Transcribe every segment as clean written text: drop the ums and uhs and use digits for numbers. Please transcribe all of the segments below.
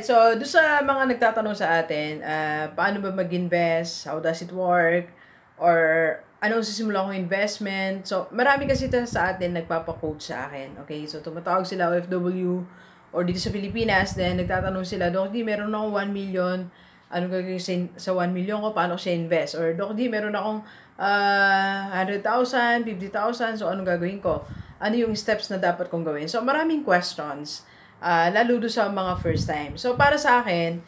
So, doon sa mga nagtatanong sa atin, paano ba mag-invest? How does it work? Or anong sisimula kong investment? So, marami kasi sa atin nagpapa-coach sa akin. Okay? So, tumatawag sila OFW or dito sa Pilipinas, then nagtatanong sila, Doc D, meron akong 1 million. Ano gagawin sa 1 million ko? Paano ko siya invest? Or Doc D, meron akong 100,000, 50,000. So, anong gagawin ko? Ano yung steps na dapat kong gawin? So, maraming questions. Lalo doon sa mga first time. So, para sa akin,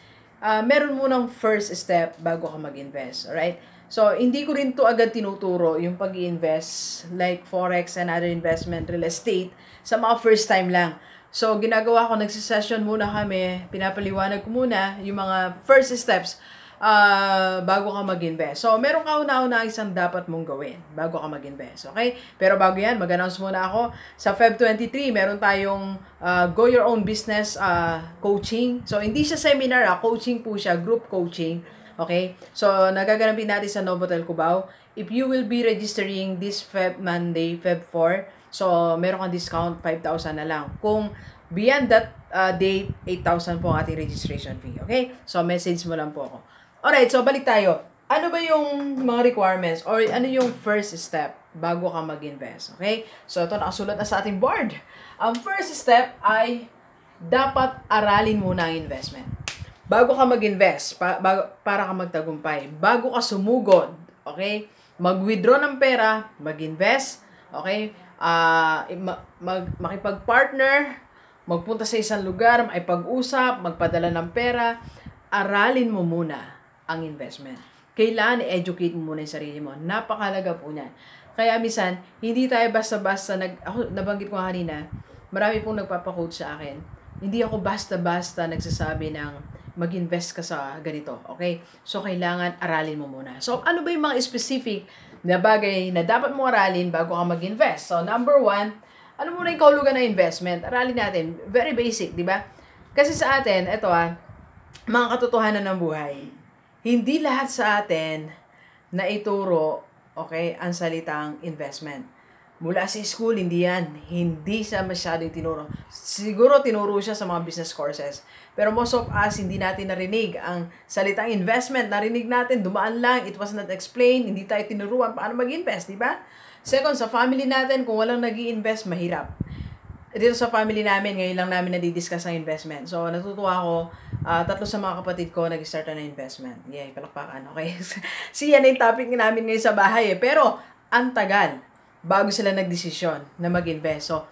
meron munang first step bago ka mag-invest. Alright? So, hindi ko rin to agad tinuturo yung pag-invest like forex and other investment, real estate, sa mga first time lang. So, ginagawa ko, nagsisession muna kami, pinapaliwanag ko muna yung mga first steps bago ka mag-invest. So, meron ka una-una isang dapat mong gawin bago ka mag-invest. Okay? Pero bago yan, mag-announce muna ako. Sa Feb 23, meron tayong Go Your Own Business coaching. So, hindi siya seminar, coaching po siya, group coaching. Okay? So, nagaganapin natin sa Novotel Cubao. If you will be registering this Monday, Feb 4, so, meron kang discount, 5,000 na lang. Kung beyond that date, 8,000 po ang ating registration fee. Okay? So, message mo lang po ako. Alright, so balik tayo. Ano ba yung mga requirements or ano yung first step bago ka mag-invest? Okay? So, ito nakasulat na sa ating board. Ang first step ay dapat aralin muna ang investment. Bago ka mag-invest, para ka magtagumpay, bago ka sumugod, okay? Mag-withdraw ng pera, mag-invest, okay? Makipag-partner, magpunta sa isang lugar, makipag-usap, magpadala ng pera, aralin mo muna ang investment. Kailangan i-educate mo muna yung sarili mo. Napakalaga po niyan. Kaya minsan, hindi tayo basta-basta, ako nabanggit ko kanina, marami pong nagpapa-coach sa akin. Hindi ako basta-basta nagsasabi ng mag-invest ka sa ganito. Okay? So, kailangan aralin mo muna. So, ano ba yung mga specific na bagay na dapat mo aralin bago ka mag-invest? So, number 1, ano muna yung kahulugan ng investment? Aralin natin. Very basic, di ba? Kasi sa atin, ito mga katotohanan ng buhay. Hindi lahat sa atin na ituro, okay, ang salitang investment. Mula sa school, hindi yan. Hindi siya masyadong tinuro. Siguro tinuro siya sa mga business courses. Pero most of us, hindi natin narinig ang salitang investment. Narinig natin, dumaan lang, it was not explained, hindi tayo tinuruan paano mag-invest, di ba? Second, sa family natin, kung walang nag-i-invest, mahirap. Dito sa family namin, ngayon lang namin nadidiscuss ang investment. So, natutuwa ako, 3 sa mga kapatid ko nag-start na investment. Yay, palakpakan, okay? Yan yung topic namin ngayon sa bahay Pero, ang tagal bago sila nagdesisyon na mag-invest. So,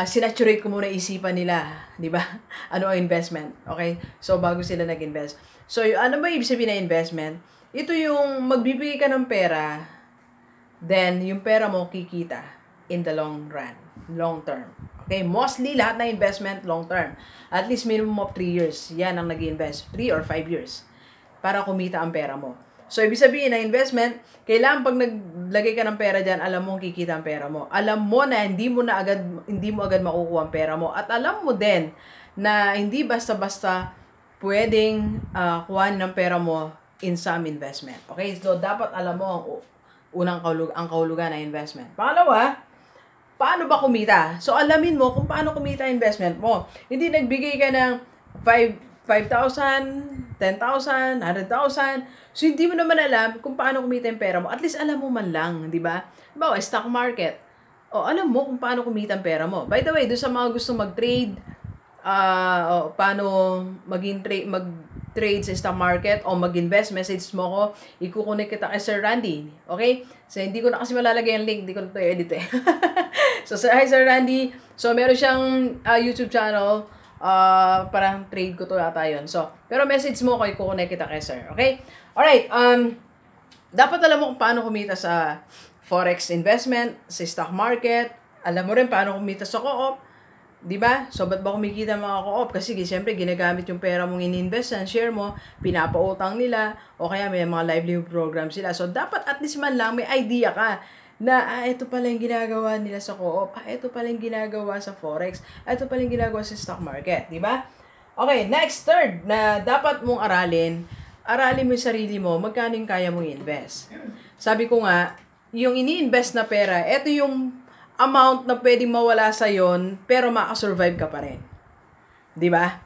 sinaturate ko muna isipan nila, di ba? Ano ang investment, okay? So, bago sila nag-invest. So, ano ba ibig sabihin na investment? Ito yung magbibigay ka ng pera, then yung pera mo kikita in the long run, long term. Okay, mostly lahat na investment long term. At least minimum of 3 years. Yan ang nag-invest, 3 or 5 years para kumita ang pera mo. So, ibig sabihin na investment, kailangan pag naglagay ka ng pera dyan, alam mo kikita ang pera mo. Alam mo na hindi mo agad makukuha ang pera mo. At alam mo din na hindi basta-basta pwedeng kuhanin ng pera mo in some investment. Okay? So, dapat alam mo ang kahulugan ng investment. Pangalawa, paano ba kumita? So, alamin mo kung paano kumita investment mo. Hindi nagbigay ka ng 5,000, 10,000, 100,000. So, hindi mo naman alam kung paano kumita yung pera mo. At least alam mo man lang, di ba? Bawa, stock market. O, alam mo kung paano kumita ang pera mo. By the way, doon sa mga gusto mag-trade, paano mag-trade sa stock market o mag-invest, message mo ko, ikukunik kita kay Sir Randy. Okay? So, hindi ko na kasi malalagay ang link. Hindi ko na ito edit So, hi Sir Randy. So, meron siyang YouTube channel. Parang trade ko to yata yun. So, pero message mo ko, ikukunik kita kay Sir. Okay? Alright. Dapat alam mo kung paano kumita sa forex investment, sa stock market. Alam mo rin paano kumita sa co-op. Diba? So, ba't ba kumikita mga co-op? Kasi, siyempre, ginagamit yung pera mong in-invest sa share mo, pinapautang nila, o kaya may mga livelihood program sila. So, dapat at least man lang may idea ka na, ito pala yung ginagawa nila sa co-op, ito pala yung ginagawa sa forex, ito pala yung ginagawa sa stock market. Diba? Okay, next, third, na dapat mong aralin mo yung sarili mo, magkano yung kaya mong invest. Sabi ko nga, yung ini-invest na pera, ito yung amount na pwedeng mawala sa yon pero makasurvive ka pa rin. 'Di ba?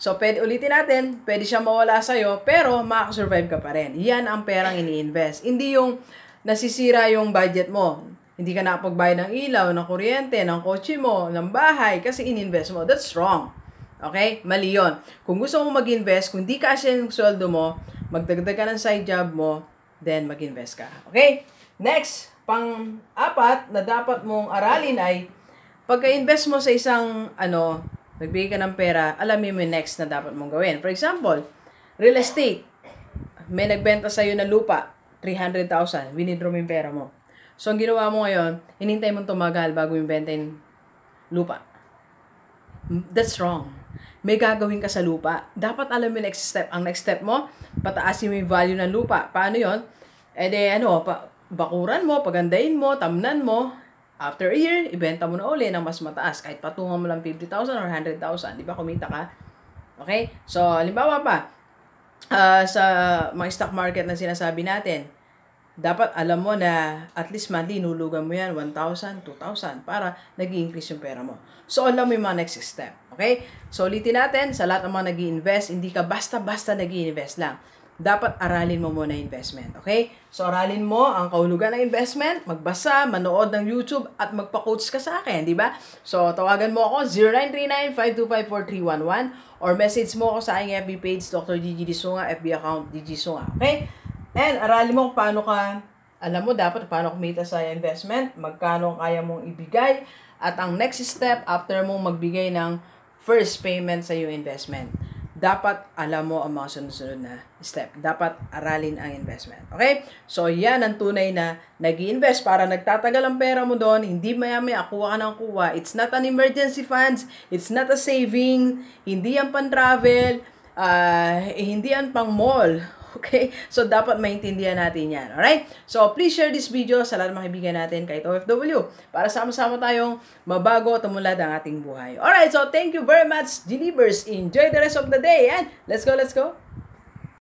So, ulitin natin, pwede siya mawala sa'yo, pero makakasurvive ka pa rin. Yan ang perang ini-invest. Hindi yung nasisira yung budget mo. Hindi ka nakapagbayad ng ilaw, ng kuryente, ng kotse mo, ng bahay, kasi in-invest mo. That's wrong. Okay? Mali yun. Kung gusto mo mag-invest, kung di kasya yung sweldo mo, magdagdag ka ng side job mo, then mag-invest ka. Okay? Next, pang-apat na dapat mong aralin ay pagka-invest mo sa isang, nagbigay ka ng pera, alamin mo yung next na dapat mong gawin. For example, real estate. May nagbenta sa'yo ng lupa, 300,000, winidraw mo yung pera mo. So, ang ginawa mo ngayon, hinintay mong tumagal bago yung benta yung lupa. That's wrong. May gagawin ka sa lupa. Dapat alam mo yung next step. Ang next step mo, pataasin mo yung value ng lupa. Paano yun? Bakuran mo, pagandahin mo, tamnan mo. After a year, ibenta mo na uli ng mas mataas. Kahit patungan mo lang 50,000 or 100,000. Di ba? Kumita ka. Okay? So, halimbawa pa, sa mga stock market na sinasabi natin, dapat alam mo na at least monthly, nulugan mo yan, 1,000, 2,000 para nag-i-increase yung pera mo. So, alam mo yung mga next step. Okay? So, ulitin natin, sa lahat ng mga nag-i-invest, hindi ka basta-basta nag-i-invest lang. Dapat aralin mo muna investment. Okay? So, aralin mo ang kahulugan ng investment, magbasa, manood ng YouTube, at magpa-coach ka sa akin, di ba? So, tawagan mo ako, 0939-525-4311, or message mo ako sa aking FB page, Dr. Gigi Disunga, FB account, Gigi Sunga. Okay? And aralin mo kung paano ka, alam mo dapat paano kumita sa investment, magkano kaya mong ibigay, at ang next step after mong magbigay ng first payment sa iyong investment. Dapat alam mo ang mga sunod-sunod na step. Dapat aralin ang investment. Okay? So, yan ang tunay na nag-i-invest para nagtatagal ang pera mo doon. Hindi maya-maya kuha ka ng kuha. It's not an emergency funds. It's not a saving. Hindi yan pang-travel. Hindi yan pang-mall. Okay? So, dapat maintindihan natin yan. Alright? So, please share this video sa lahat ng mga kaibigan natin kahit OFW para sama-sama tayong mabago at umunlad ang ating buhay. Alright? So, thank you very much, Genevers. Enjoy the rest of the day and let's go, let's go!